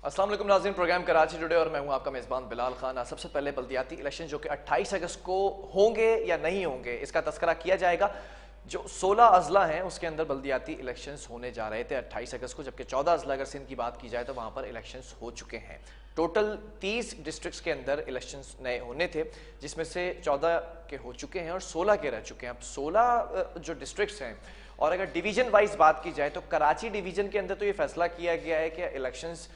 अस्सलाम वालेकुम नाज़रीन, प्रोग्राम कराची टुडे और मैं हूं आपका मेज़बान बिलाल खान। सबसे पहले बल्दियाती इलेक्शन जो कि 28 अगस्त को होंगे या नहीं होंगे इसका तस्करा किया जाएगा। जो 16 अजला हैं उसके अंदर बल्दियाती इलेक्शंस होने जा रहे थे 28 अगस्त को, जबकि 14 अजला अगर सिंध की बात की जाए तो वहाँ पर इलेक्शंस हो चुके हैं। टोटल 30 डिस्ट्रिक्ट्स के अंदर इलेक्शंस नए होने थे, जिसमें से 14 के हो चुके हैं और 16 के रह चुके हैं। अब 16 जो डिस्ट्रिक्ट्स हैं, और अगर डिवीजन वाइज बात की जाए तो कराची डिवीजन के अंदर तो ये फैसला किया गया है कि इलेक्शंस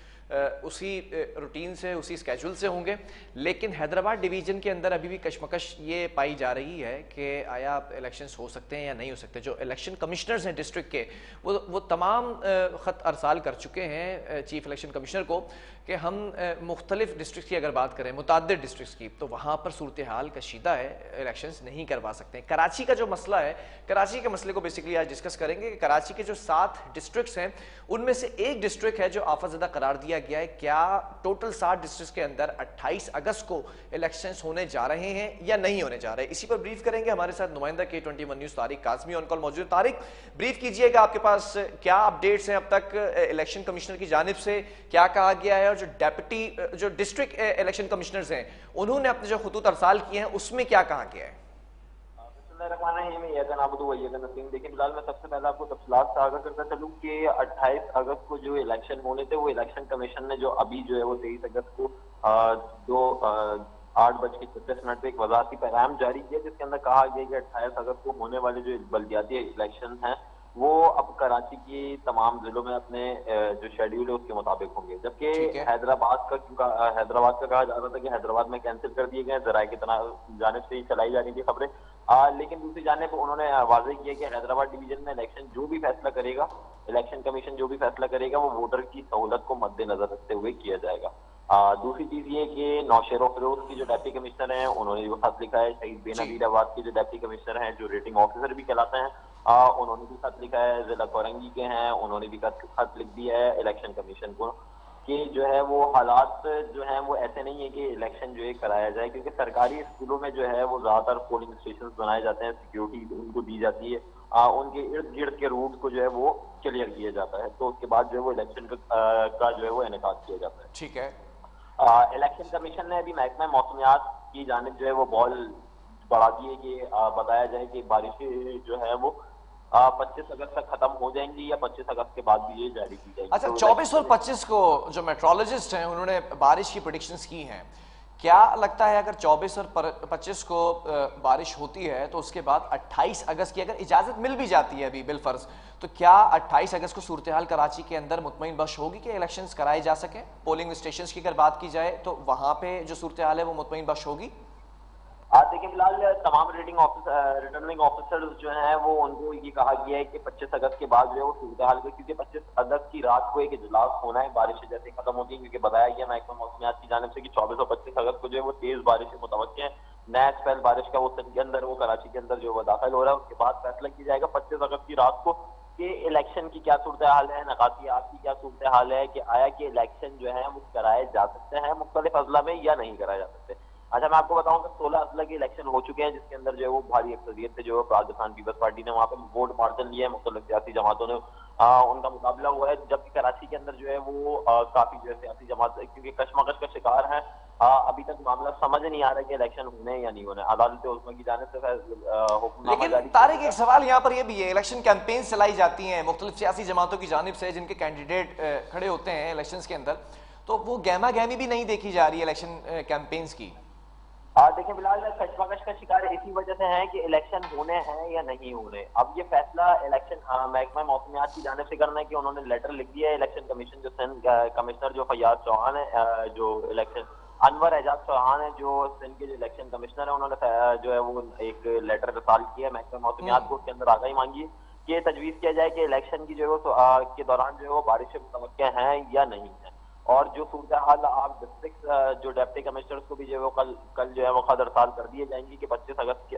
उसी रूटीन से, उसी स्केड्यूल से होंगे। लेकिन हैदराबाद डिवीजन के अंदर अभी भी कशमकश ये पाई जा रही है कि आया इलेक्शंस हो सकते हैं या नहीं हो सकते। जो इलेक्शन कमिश्नर्स हैं डिस्ट्रिक्ट के, वो तमाम ख़त अरसाल कर चुके हैं चीफ इलेक्शन कमिश्नर को कि हम मुख्तलिफ डिस्ट्रिक्ट की अगर बात करें, मुताद्दिद डिस्ट्रिक्ट की, तो वहाँ पर सूरत हाल कशीदा है, इलेक्शंस नहीं करवा सकते। कराची का जो मसला है, कराची के मसले को बेसिकली आज डिस्कस करेंगे कि कराची के जो 7 डिस्ट्रिक्ट्स हैं उनमें से एक डिस्ट्रिक्ट है जो आफतज़दा करार दिया गया है। क्या टोटल 7 डिस्ट्रिक्ट के अंदर 28 अगस्त को इलेक्शंस होने जा रहे हैं या नहीं होने जा रहे हैं, इसी पर ब्रीफ करेंगे। हमारे साथ नुमाइंदा K21 news Tariq Kazmi on call मौजूद। तारिक, ब्रीफ कीजिएगा, आपके पास क्या अपडेट्स हैं अब तक इलेक्शन कमिश्नर की जानिब से, क्या कहा गया है, और जो डेप्यूटी जो डिस्ट्रिक्ट इलेक्शन कमिश्नर्स हैं उन्होंने अपने जो खुतूत अरसाल किए हैं उसमें क्या कहा गया है? देखिए, फिलहाल मैं सबसे पहले आपको तफसीलात से आगाह करता चलूं कि 28 अगस्त को जो इलेक्शन होने थे वो इलेक्शन कमीशन ने जो अभी जो है वो 23 अगस्त को 8:36 पे एक वजारती पैगाम जारी किया, जिसके अंदर कहा गया कि 28 अगस्त को होने वाले जो बल्दियाती इलेक्शन हैं वो अब कराची की तमाम जिलों में अपने जो शेड्यूल है उसके मुताबिक होंगे। जबकि हैदराबाद का कहा जा रहा था कि हैदराबाद में कैंसिल कर दिए गए, जराए की जानिब से ही चलाई जा रही थी खबरें। लेकिन दूसरी जानिब उन्होंने वाज़ेह किया कि हैदराबाद डिवीजन में इलेक्शन जो भी फैसला करेगा, इलेक्शन कमीशन जो भी फैसला करेगा वो वोटर की सहूलत को मद्देनजर रखते हुए किया जाएगा। दूसरी चीज ये कि नौशेर फिरोज की जो डेप्टी कमिश्नर हैं उन्होंने जो खत लिखा है, शहीद बेनजीर आबाद के जो डेप्टी कमिश्नर हैं जो रेटिंग ऑफिसर भी कहलाते हैं, उन्होंने भी खत लिखा है। जिला कोरंगी के हैं, उन्होंने भी खत लिख दिया है इलेक्शन कमीशन को कि जो है वो हालात जो है वो ऐसे नहीं है कि इलेक्शन जो है कराया जाए, क्योंकि सरकारी स्कूलों में जो है वो ज्यादातर पोलिंग स्टेशन बनाए जाते हैं, सिक्योरिटी उनको दी जाती है, उनके इर्द गिर्द के रूट को जो है वो क्लियर किया जाता है, तो उसके बाद जो है वो इलेक्शन का जो है वो इनेकाद किया जाता है। ठीक है। इलेक्शन कमीशन ने अभी महकमा मौसमियात की जानिब जो है वो बॉल बढ़ा दी है कि बताया जाए कि बारिशें जो है वो 25 अगस्त तक खत्म हो जाएंगी या 25 अगस्त के बाद भी ये जारी की जाएगी। अच्छा, 24 और 25 को जो मेट्रोलॉजिस्ट हैं उन्होंने बारिश की प्रेडिक्शंस की हैं, क्या लगता है अगर 24 और 25 को बारिश होती है तो उसके बाद 28 अगस्त की अगर इजाजत मिल भी जाती है अभी बिलफर्ज, तो क्या 28 अगस्त को सूरत हाल कराची के अंदर मुतमईन बख्श होगी कि इलेक्शंस कराए जा सकें? पोलिंग स्टेशंस की अगर बात की जाए तो वहां पे जो सूरत हाल है वो मुतमईन बख्श होगी? देखिए, फिलहाल तमाम रिटर्निंग ऑफिसर्स जो हैं वो उनको ये कहा गया है कि 25 अगस्त के बाद जो है वो सूरत हाल को, क्योंकि 25 अगस्त की रात को एक इजलास होना है, बारिशें जैसे खत्म होती हैं, क्योंकि बताया गया महकमा मौसमियात की जानिब से कि 24 और 25 अगस्त को जो है वो तेज बारिशें मुतवक्किल हैं। नया स्पेल बारिश का वो सिंध के अंदर, वो कराची के अंदर जो है दाखिल हो रहा है। उसके बाद फैसला किया जाएगा 25 अगस्त की रात को कि इलेक्शन की क्या सूरत हाल है, नकातियात की क्या सूरत हाल है, कि आया कि इलेक्शन जो है वो कराए जा सकते हैं मुख्तलिफ अजला में या नहीं कराए जा सकते। अच्छा, मैं आपको बताऊं कि 16 अजला के इलेक्शन हो चुके हैं, जिसके अंदर जो है वो भारी अक्सरियत से जो है पाकिस्तान पीपल्स पार्टी ने वहाँ पे वोट मार्जिन लिया है, मुख्तलिफ सियासी जमातों ने उनका मुकाबला हुआ है। जबकि कराची के अंदर जो है वो काफी जो है सियासी जमात क्योंकि कशमकश का शिकार है, अभी तक मामला समझ नहीं आ रहा है कि इलेक्शन होने या नहीं होने। अदालत उस्मा की जानिब से लेकिन तारिक, एक सवाल यहाँ पर यह भी है, इलेक्शन कैंपेन चलाई जाती हैं मुख्तलिफ सियासी जमातों की जानिब से, जिनके कैंडिडेट खड़े होते हैं इलेक्शन के अंदर, तो वो गहमा गहमी भी नहीं देखी जा रही है इलेक्शन कैंपेन्स की। देखिए, फिलहाल कशमकश का शिकार इसी वजह से है कि इलेक्शन होने हैं या नहीं होने। अब ये फैसला इलेक्शन महकमा मौसमियात की जानिब से करना है कि उन्होंने लेटर लिख दिया है इलेक्शन कमीशन, जो सिंध कमिश्नर जो फैयाज चौहान है, जो इलेक्शन अनवर एजाज चौहान है जो सिंध के जो इलेक्शन कमिश्नर है, उन्होंने जो है वो एक लेटर रसाल किया है महकमा मौसमियात को। उसके अंदर आगाही मांगी कि तजवीज़ किया जाए कि इलेक्शन की जो है के दौरान जो है वो बारिशें मुतवक्किल हैं या नहीं है, और जो सूरत हाल आप डिस्ट्रिक्ट जो डिप्टी कमिश्नर्स को भी जो है वो कल जो है वो खत अरसाल कर दिए जाएंगी कि 25 अगस्त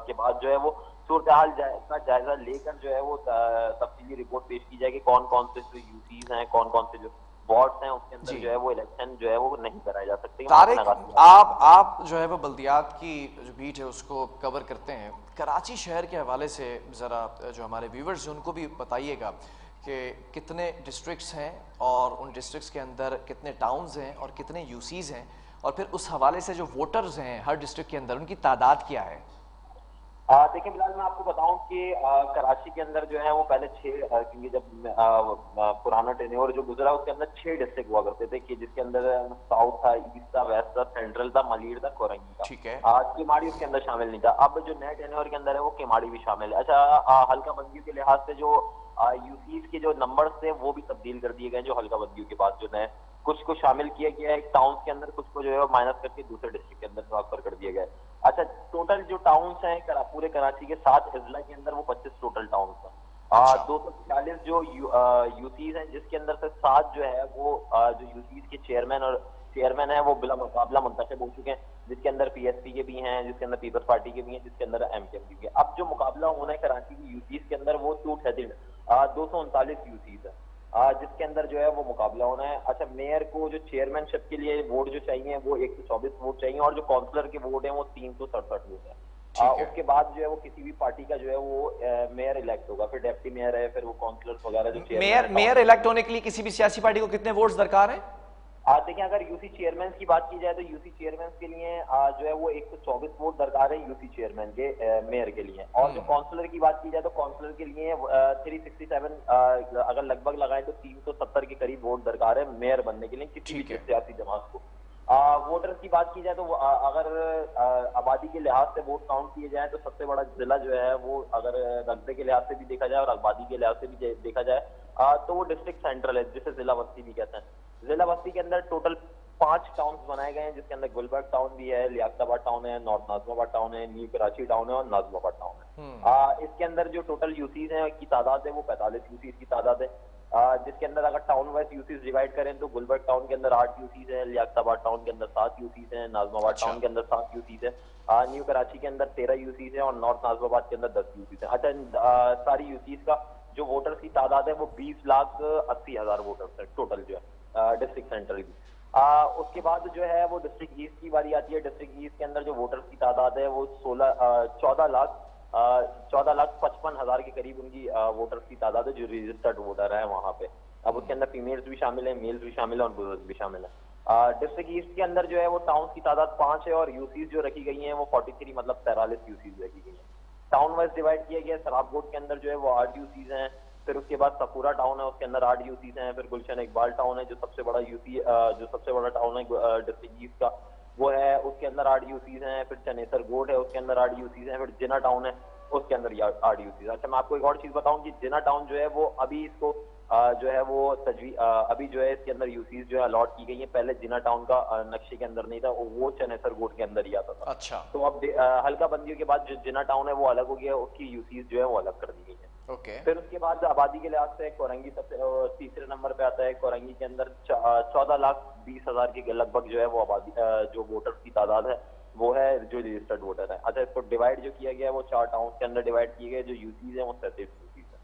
के बाद जो है वो सूरत हाल का जायजा लेकर जो है वो तफसीली रिपोर्ट पेश की जाएगी, कौन कौन से जो यूसीज हैं, कौन कौन से जो वार्ड्स हैं उसके अंदर जो है वो इलेक्शन जो है वो नहीं कराए जा सकते। तारिक, आप जो है वो बल्दियात की जो बीट है उसको कवर करते हैं, कराची शहर के हवाले से ज़रा जो हमारे व्यूवर्स हैं उनको भी बताइएगा कि कितने डिस्ट्रिक्ट्स हैं और उन डिस्ट्रिक्ट्स के अंदर कितने टाउन्स हैं और कितने यूसीज हैं, और फिर उस हवाले से जो वोटर्स हैं हर डिस्ट्रिक्ट के अंदर उनकी तादाद क्या है? देखिए बिलाल, मैं आपको बताऊं कि कराची के अंदर जो है वो पहले क्योंकि जब पुराना टेन्योर जो गुजरा उसके अंदर 6 डिस्ट्रिक्ट हुआ करते थे, कि जिसके अंदर साउथ था, ईस्ट था, वेस्ट था, सेंट्रल था, मलीर था, कोरंगी था। ठीक है। केमाड़ी उसके अंदर शामिल नहीं था। अब जो नए टेन्योर के अंदर है वो केमाड़ी भी शामिल है। अच्छा, हल्का बंदियों के लिहाज से जो यूसीज के जो नंबर्स थे वो भी तब्दील कर दिए गए, जो हल्का बंदियों के बाद जो नए कुछ को शामिल किया गया है टाउन के अंदर, कुछ को जो है माइनस करके दूसरे डिस्ट्रिक्ट के अंदर ट्रांसफर कर दिया गया है। अच्छा, टोटल जो टाउन्स हैं पूरे कराची के 7 अजला के अंदर वो 25 टोटल टाउन था। अच्छा। 240 जो यूसीज हैं, जिसके अंदर से 7 जो है वो जो यूसीज के चेयरमैन है वो बिला मुकाबला मुंतखब हो चुके हैं, जिसके अंदर पीएसपी के भी हैं, जिसके अंदर पीपल्स पार्टी के भी हैं, जिसके अंदर एमकेएम के भी हैं। अब जो मुकाबला होना है कराची की यूसीज के अंदर वो 239 यूसीज है, जिसके अंदर जो है वो मुकाबला होना है। अच्छा, मेयर को जो चेयरमैनशिप के लिए वोट जो चाहिए वो 124 वोट चाहिए, और जो काउंसलर के वोट है वो 367 वोट है। उसके बाद जो है वो किसी भी पार्टी का जो है वो मेयर इलेक्ट होगा, फिर डेप्टी मेयर है, फिर वो काउंसलर्स वगैरह जो मेयर इलेक्ट होने के लिए किसी भी सियासी पार्टी को कितने वोट्स दरकार हैं? देखिए, अगर यूसी चेयरमैन की बात की जाए तो यूसी चेयरमैन के लिए जो है वो 124 वोट दरकार है यूसी चेयरमैन के मेयर के लिए। और जो काउंसलर की बात की जाए तो काउंसलर के लिए 367 अगर लगभग लगाए तो 370 के करीब वोट दरकार है मेयर बनने के लिए किसी भी सियासी जमात को। वोटर्स की बात की जाए तो अगर आबादी के लिहाज से वोट काउंट किए जाए तो सबसे बड़ा जिला जो है वो, अगर रकबे के लिहाज से भी देखा जाए और आबादी के लिहाज से भी देखा जाए, तो वो डिस्ट्रिक्ट सेंट्रल है, जिसे जिला बस्ती भी कहते हैं। जिला बस्ती के अंदर टोटल 5 टाउन बनाए गए हैं, जिसके अंदर गुलबर्ग टाउन भी है, लियाकताबाद टाउन है, नॉर्थ नाजमाबाद टाउन है, न्यू कराची टाउन है और नाजमाबाद टाउन है। इसके अंदर जो टोटल यूसीज है की तादाद है वो 45 यूसीज की तादाद है, जिसके अंदर अगर टाउन वाइज यूसीज डिवाइड करें तो गुलबर्ग टाउन के अंदर 8 यूसीज है, लियाकताबाद टाउन के अंदर 7 यूसीज है, नाजमाबाद टाउन के अंदर 7 यूसीज है, न्यू कराची के अंदर 13 यूसीज है और नॉर्थ नाजमाबाद के अंदर 10 यूसीज है। अच्छा, सारी यूसीज का जो वोटर्स की तादाद है वो 20,80,000 वोटर्स है टोटल जो है डिस्ट्रिक्ट सेंट्रल की। उसके बाद जो है वो डिस्ट्रिक्ट ईस्ट की बारी आती है। डिस्ट्रिक्ट ईस्ट के अंदर जो वोटर्स की तादाद है वो 14,55,000 के करीब उनकी वोटर्स की तादाद है जो रजिस्टर्ड वोटर है वहां पे। अब उसके अंदर फीमेल्स भी शामिल है, मेल्स भी शामिल है और बुजुर्ग भी शामिल है। डिस्ट्रिक्ट ईस्ट के अंदर जो है वो टाउन की तादाद 5 है और यूसीज जो रखी गई है वो 43 मतलब 43 यूसीज रखी गई है। टाउन वाइज डिवाइड किया गया। सराबकोट के अंदर जो है वो 8 यूसीज हैं, फिर उसके बाद सफूरा टाउन है उसके अंदर 8 यूसीज हैं, फिर गुलशन इकबाल टाउन है जो सबसे बड़ा टाउन है डिस्ट्रिक्ट ईस्ट का, वो है उसके अंदर 8 यूसीज हैं, फिर चनेसर गोट है उसके अंदर 8 यूसीज हैं, फिर जिना टाउन है उसके अंदर 8 यूसीज। अच्छा, मैं आपको एक और चीज बताऊं कि जिना टाउन जो है वो अभी इसको जो है वो अभी जो है इसके अंदर यूसीज जो है अलॉट की गई है। पहले जिना टाउन का नक्शे के अंदर नहीं था, वो चनेसर गोट के अंदर ही आता था। अच्छा। तो अब हल्का बंदियों के बाद जो जिना टाउन है वो अलग हो गया, उसकी यूसीज जो है वो अलग कर दी गई है। फिर उसके बाद आबादी के लिहाज से कोरंगी सबसे तीसरे नंबर पे आता है। कोरंगी के अंदर 14,20,000 के लगभग जो है वो आबादी जो वोटर्स की तादाद है वो है जो रजिस्टर्ड वोटर है। अच्छा, इसको डिवाइड जो किया गया है वो 4 टाउन के अंदर डिवाइड किए गए, जो यूसीज है वो 37 यूसीज है।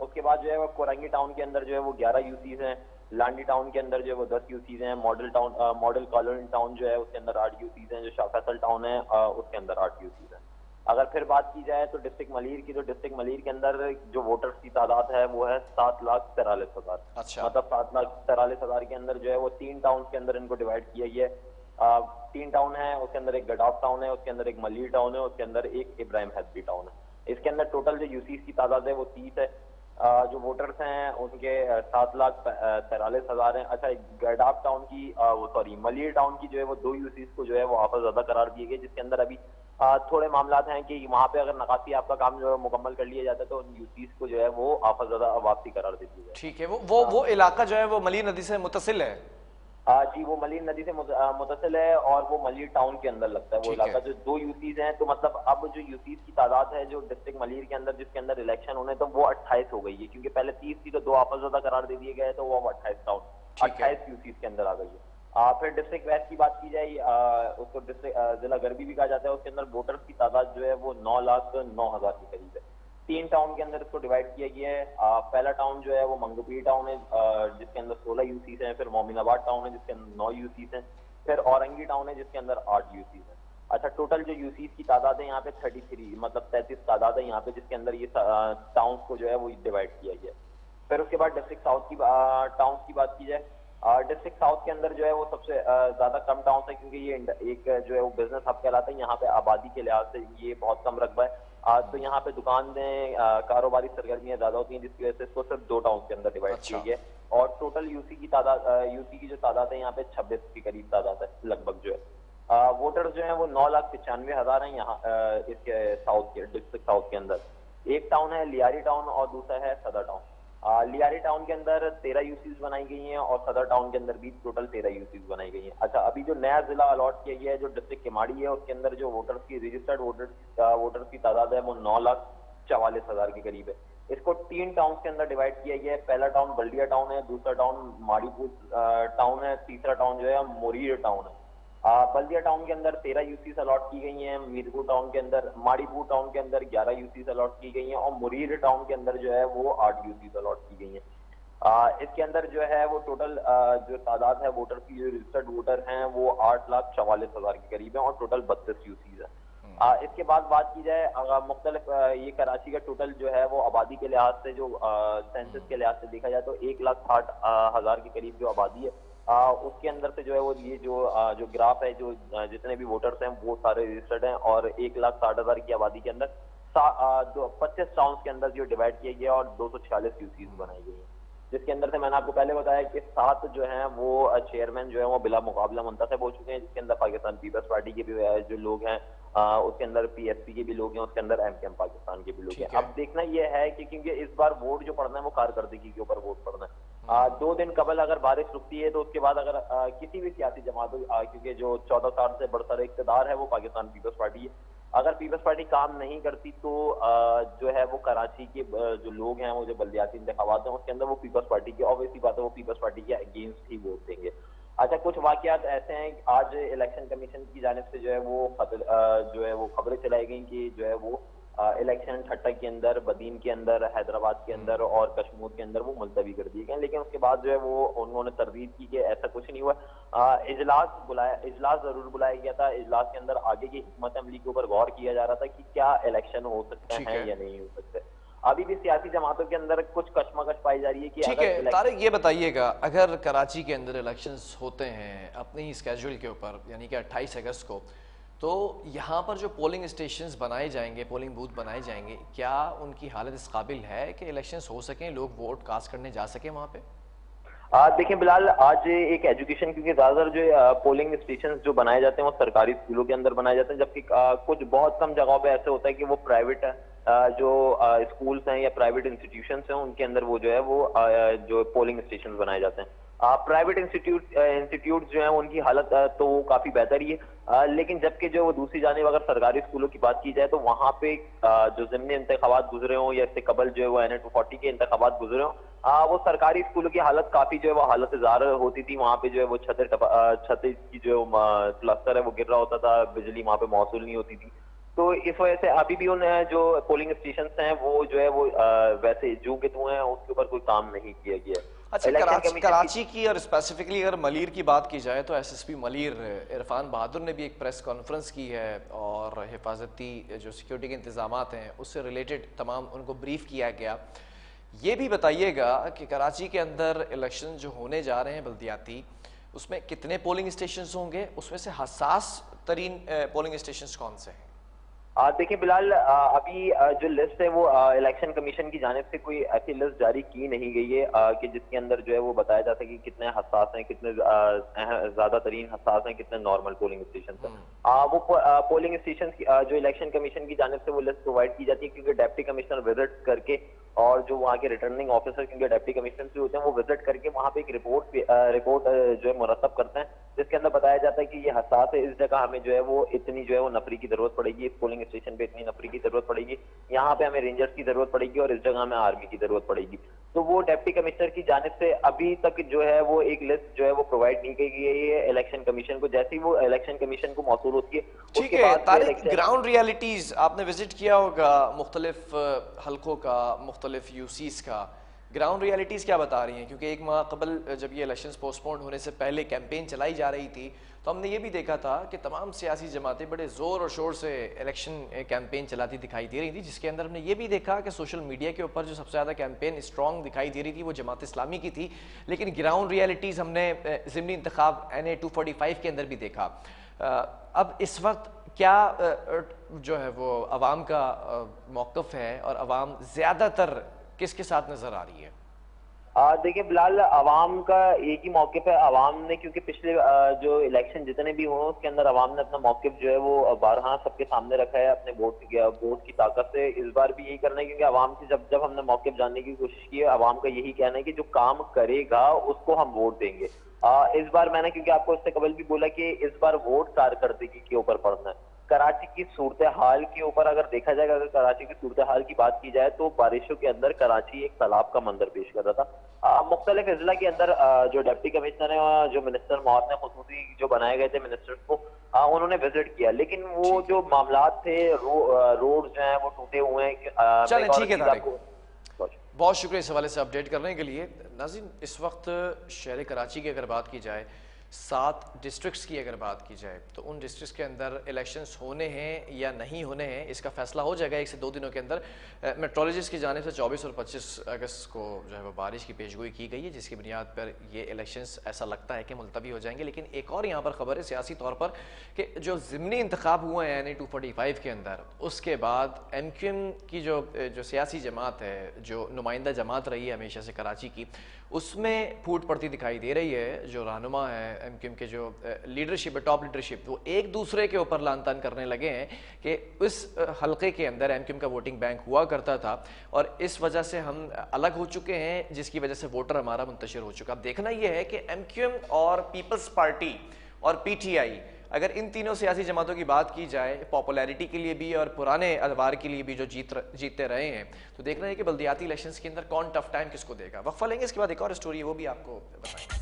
उसके बाद जो है वो कोरंगी टाउन के अंदर जो है वो 11 यूसीज हैं, लांडी टाउन के अंदर जो है वो 10 यूसीज हैं, मॉडल कॉलोनी टाउन जो है उसके अंदर 8 यूसीज हैं, जो शाफैसल टाउन है उसके अंदर 8 यूसीज हैं। अगर फिर बात की जाए तो डिस्ट्रिक्ट मलीर की, तो डिस्ट्रिक्ट मलीर के अंदर जो वोटर्स की तादाद है वो है 7,43,000। अच्छा। मतलब 7,43,000 के अंदर जो है वो 3 टाउन के अंदर इनको डिवाइड किया गया है। 3 टाउन है, उसके अंदर एक गडाफ टाउन है, उसके अंदर एक मलीर टाउन है, उसके अंदर एक इब्राहिम हैदरी टाउन है। इसके अंदर टोटल जो यूसीज की तादाद है वो 30 है। जो वोटर्स हैं उनके 7,43,000 हैं। अच्छा, गडाफ टाउन की मलीर टाउन की जो है वो 2 यूसीज को जो है वो वापस ज्यादा करार दिए गए, जिसके अंदर अभी थोड़े मामलात हैं कि वहां पे अगर नकासी आपका काम जो है मुकम्मल कर लिया जाता है तो उन यूसीज को जो है वो आपस ज्यादा वापसी करार दे दी जाए। ठीक है, वो इलाका जो है वो मलीर नदी से मुतसिल है। जी, वो मलीर नदी से मुतसिल है और वो मलीर टाउन के अंदर लगता है वो इलाका। जो 2 यूसीज हैं, तो मतलब अब जो यूसीज की तादाद है जो डिस्ट्रिक्ट मलीर के अंदर जिसके अंदर इलेक्शन होने तो वो 28 हो गई है, क्योंकि पहले 30 थी तो 2 आपस ज्यादा करार दे दिए गए तो वो 28 यूसीज के अंदर आ गई है। फिर डिस्ट्रिक्ट वेस्ट की बात की जाए, उसको डिस्ट्रिक्ट जिला गरबी भी कहा जाता है। उसके अंदर वोटर्स की तादाद जो है वो 9,09,000 के करीब है। 3 टाउन के अंदर इसको डिवाइड किया गया है। पहला टाउन जो है वो मंगोपीर टाउन है जिसके अंदर 16 यूसीज हैं, फिर मोमिनाबाद टाउन है जिसके अंदर 9 यूसीज हैं, फिर औरंगी टाउन है जिसके अंदर 8 यूसीज हैं। अच्छा, टोटल जो यूसीज की तादाद है यहाँ पे 33 मतलब 33 तादाद है यहाँ पे, जिसके अंदर ये टाउन को जो है वो डिवाइड किया गया है। फिर उसके बाद डिस्ट्रिक्ट साउथ की टाउन की बात की जाए, डिस्ट्रिक्ट साउथ के अंदर जो है वो सबसे ज्यादा कम टाउन है, क्योंकि ये एक जो है वो बिजनेस हब कहलाता है। यहाँ पे आबादी के लिहाज से ये बहुत कम रकबा है। तो यहाँ पे दुकानें, कारोबारी सरगर्मियां ज्यादा होती हैं, जिसकी वजह से इसको सिर्फ 2 टाउन के अंदर डिवाइड किया अच्छा। गया है। और टोटल यूसी की तादाद, यूसी की जो तादाद है यहाँ पे 26 के करीब तादाद है लगभग जो है। वोटर्स जो है वो 9,95,000 हैं यहाँ इसके साउथ के, डिस्ट्रिक्ट साउथ के अंदर। एक टाउन है लियारी टाउन और दूसरा है सदर टाउन। लियारी टाउन के अंदर 13 यूसीज बनाई गई हैं और सदर टाउन के अंदर भी टोटल 13 यूसीज बनाई गई हैं। अच्छा, अभी जो नया जिला अलॉट किया गया है जो डिस्ट्रिक्ट केमाड़ी है, उसके अंदर जो वोटर्स की रजिस्टर्ड वोटर्स की तादाद है वो 9,44,000 के करीब है। इसको 3 टाउन के अंदर डिवाइड किया गया है। पहला टाउन बल्डिया टाउन है, दूसरा टाउन माड़ीपुर टाउन है, तीसरा टाउन जो है मोरीर टाउन है। बल्दिया टाउन के अंदर 13 यूसीस अलॉट की गई हैं, मीरपुर टाउन के अंदर, माड़ीपुर टाउन के अंदर 11 यूसीस अलॉट की गई हैं और मुरीर टाउन के अंदर जो है वो 8 यूसीस अलॉट की गई हैं। इसके अंदर जो है वो टोटल जो तादाद है वोटर की, जो रजिस्टर्ड वोटर हैं वो 8,44,000 के करीब है और टोटल 32 यूसीस है। इसके बाद बात की जाए मुख्तलिफ, ये कराची का टोटल जो है वो आबादी के लिहाज से, जो सेंसस के लिहाज से देखा जाए तो 1,60,000 के करीब जो आबादी है, उसके अंदर से जो है वो ये जो ग्राफ है, जो जितने भी वोटर्स हैं वो सारे रजिस्टर्ड हैं और 1,60,000 की आबादी के अंदर 25 टाउन के अंदर जो डिवाइड किया गया और 246 यूसीज बनाई गई है, जिसके अंदर से मैंने आपको पहले बताया कि 7 जो हैं वो चेयरमैन जो है वो बिला मुकाबला मुंतखब हो चुके हैं, जिसके अंदर पाकिस्तान पीपल्स पार्टी के भी जो लोग हैं, उसके अंदर पीएसपी के भी लोग हैं, उसके अंदर एमकेएम पाकिस्तान के भी लोग हैं। अब देखना यह है कि क्योंकि इस बार वोट जो पड़ना है वो कारकर्दगी के ऊपर वोट पड़ना है। 2 दिन कबल अगर बारिश रुकती है तो उसके बाद अगर किसी भी सियासी जमात, क्योंकि जो 14 साल से बरसर इक़्तिदार है वो पाकिस्तान पीपल्स पार्टी है, अगर पीपल्स पार्टी काम नहीं करती तो जो है वो कराची के जो लोग हैं, वो जो बल्दियाती इंतखाबात हैं उसके अंदर वो पीपल्स पार्टी के, ऑब्वियसली बात है वो पीपल्स पार्टी के अगेंस्ट ही वोट देंगे। अच्छा, कुछ वाकयात ऐसे हैं, आज इलेक्शन कमीशन की जानिब से जो है वो खबरें चलाई गई कि जो है वो इलेक्शन ठट्टा के अंदर, बदीन के अंदर, हैदराबाद के अंदर और कश्मीर के अंदर वो मुलतवी कर दिए गए, लेकिन उसके बाद जो है वो उन्होंने तरदीद की कि ऐसा कुछ नहीं हुआ। इजलास जरूर बुलाया गया था। इजलास के अंदर आगे की हिकमत अमली के ऊपर गौर किया जा रहा था कि क्या इलेक्शन हो सकते हैं या नहीं हो सकते। अभी भी सियासी जमातों के अंदर कुछ कशमकश पाई जा रही है कि ठीक है तारिक, ये बताइएगा अगर कराची के अंदर इलेक्शंस होते हैं अपने ही स्केड्यूल के ऊपर, यानी कि 28 अगस्त को, तो यहाँ पर जो पोलिंग स्टेशंस बनाए जाएंगे, पोलिंग बूथ बनाए जाएंगे, क्या उनकी हालत इस काबिल है कि इलेक्शंस हो सकें, लोग वोट कास्ट करने जा सकें वहाँ पे? देखिए बिलाल, आज एक एजुकेशन, क्योंकि ज्यादातर जो पोलिंग स्टेशन जो बनाए जाते हैं वो सरकारी स्कूलों के अंदर बनाए जाते हैं, जबकि कुछ बहुत कम जगहों पे ऐसे होता है कि वो प्राइवेट जो स्कूल्स हैं या प्राइवेट इंस्टीट्यूशंस हैं उनके अंदर वो जो है वो जो पोलिंग स्टेशन बनाए जाते हैं। प्राइवेट इंस्टीट्यूट जो है उनकी हालत तो काफी बेहतर ही है, लेकिन जबकि जो वो दूसरी जानिब अगर सरकारी स्कूलों की बात की जाए तो वहाँ पे जो ज़िमनी इंतखाबात गुजरे हों या इससे कबल जो है वो NA 240 के इंतखाबात गुजरे हों, वो सरकारी स्कूलों की हालत काफी जो है वो हालत जार होती थी। वहाँ पे जो है वो छत की जो प्लास्टर है वो गिर रहा होता था, बिजली वहाँ पे मौसूल नहीं होती थी। तो इस वजह से अभी भी उन जो पोलिंग स्टेशन हैं वो जो है वो वैसे जो के तो हैं, उसके ऊपर कोई काम नहीं किया गया। अच्छा, कराची की और स्पेसिफिकली अगर मलीर की बात की जाए तो SSP मलीर इरफान बहादुर ने भी एक प्रेस कॉन्फ्रेंस की है और हिफाजती जो सिक्योरिटी के इंतजामात हैं उससे रिलेटेड तमाम उनको ब्रीफ किया गया। ये भी बताइएगा कि कराची के अंदर इलेक्शन जो होने जा रहे हैं बल्दियाती, उसमें कितने पोलिंग स्टेशन होंगे, उसमें से हसास तरीन पोलिंग स्टेशन कौन से हैं? देखिए बिलाल, अभी जो लिस्ट है वो इलेक्शन कमीशन की जानिब से कोई ऐसी लिस्ट जारी की नहीं गई है कि जिसके अंदर जो है वो बताया जाता है कि कितने हसास हैं, कितने ज्यादा तरीन हसास हैं, कितने नॉर्मल पोलिंग स्टेशन हैं। वो पोलिंग स्टेशन जो इलेक्शन कमीशन की जानिब से वो लिस्ट प्रोवाइड की जाती है, क्योंकि डिप्टी कमिश्नर विजिट करके और जो वहाँ के रिटर्निंग ऑफिसर, क्योंकि डिप्टी कमिश्नर से होते हैं, वो विजिट करके वहाँ पे एक रिपोर्ट जो है मुरतब करते हैं, जिसके अंदर बताया जाता है कि ये हसास है, इस जगह हमें जो है वो इतनी जो है वो नफरी की जरूरत पड़ेगी, इस पोलिंग स्टेशन पे इतनी नफरी की जरूरत पड़ेगी, यहाँ पे हमें रेंजर्स की जरूरत पड़ेगी और इस जगह हमें आर्मी की जरूरत पड़ेगी। तो वो डिप्टी कमिश्नर की जानिब से अभी तक जो है वो एक लिस्ट जो है वो प्रोवाइड नहीं की गई है इलेक्शन कमीशन को। जैसे ही वो इलेक्शन कमीशन को मौसूल होती है, ठीक है तारिक, ग्राउंड रियलिटीज आपने विजिट किया होगा मुख्तलिफ हलकों का, मुख्तलिफ यूसीस का, ग्राउंड रियलिटीज़ क्या बता रही हैं? क्योंकि एक माह कबल जब ये इलेक्शंस पोस्टपोन होने से पहले कैंपेन चलाई जा रही थी तो हमने ये भी देखा था कि तमाम सियासी जमातें बड़े ज़ोर और शोर से इलेक्शन कैंपेन चलाती दिखाई दे रही थी, जिसके अंदर हमने ये भी देखा कि सोशल मीडिया के ऊपर जो सबसे ज़्यादा कैंपेन स्ट्रॉन्ग दिखाई दे रही थी वो जमात इस्लामी की थी। लेकिन ग्राउंड रियलिटीज़ हमने ज़िमनी इंतखाब NA 245 के अंदर भी देखा। अब इस वक्त क्या जो है वो अवाम का मौक़िफ़ है और अवाम ज़्यादातर किसके साथ नज़र आ रही है? देखिए बिलाल, अवाम का एक ही मौक़िफ़ है। अवाम ने क्योंकि पिछले जो इलेक्शन जितने भी हुए उसके अंदर अवाम ने अपना मौक़िफ़ जो है वो बारहा सबके सामने रखा है अपने वोट की ताकत से। इस बार भी यही करना है, क्योंकि अवाम से जब जब हमने मौक़िफ़ जानने की कोशिश की है, अवाम का यही कहना है कि जो काम करेगा उसको हम वोट देंगे। इस बार मैंने, क्योंकि आपको इससे कबल भी बोला कि इस बार वोट कारकर्दगी के ऊपर पड़ना है। कराची की सूरत हाल के ऊपर अगर देखा जाएगा, अगर कराची की सूरत हाल की बात की जाए तो बारिशों के अंदर कराची एक तालाब का मंजर पेश कर रहा था। मुख्तलिफ अजला के अंदर जो डिप्टी कमिश्नर है, जो मिनिस्टर मौत खुसूसी जो बनाए गए थे मिनिस्टर्स को, उन्होंने विजिट किया, लेकिन वो जो मामला थे रोड जो है वो टूटे हुए हैं। चलें, ठीक है तारिक, बहुत शुक्रिया इस हवाले से अपडेट करने के लिए। नाज़रीन, इस वक्त शहर कराची की अगर बात की जाए, 7 डिस्ट्रिक्ट्स की अगर बात की जाए तो उन डिस्ट्रिक्ट्स के अंदर इलेक्शंस होने हैं या नहीं होने हैं इसका फैसला हो जाएगा 1 से 2 दिनों के अंदर। मेट्रोलॉजिस्ट की जानिब से 24 और 25 अगस्त को जो है वो बारिश की पेशगोई की गई है, जिसकी बुनियाद पर ये इलेक्शंस ऐसा लगता है कि मुलतवी हो जाएंगे। लेकिन एक और यहाँ पर खबर है सियासी तौर पर कि जो ज़िमनी इंतखाब हुए हैं NA 245 के अंदर, उसके बाद MQM की जो सियासी जमात है, जो नुमाइंदा जमात रही है हमेशा से कराची की, उसमें फूट पड़ती दिखाई दे रही है। जो रहनुमा है MQM के, जो लीडरशिप है, टॉप लीडरशिप, वो एक दूसरे के ऊपर लान तान करने लगे हैं कि उस हलके के अंदर MQM का वोटिंग बैंक हुआ करता था और इस वजह से हम अलग हो चुके हैं, जिसकी वजह से वोटर हमारा मुंतशिर हो चुका। अब देखना यह है कि MQM और पीपल्स पार्टी और PTI, अगर इन तीनों सियासी जमातों की बात की जाए पॉपुलैरिटी के लिए भी और पुराने अदवार के लिए भी जो जीतते रहे हैं, तो देखना है कि बल्दियाती इलेक्शंस के अंदर कौन टफ टाइम किसको देगा। वक्फा लेंगे, इसके बाद एक और स्टोरी है वो भी आपको बताएंगे।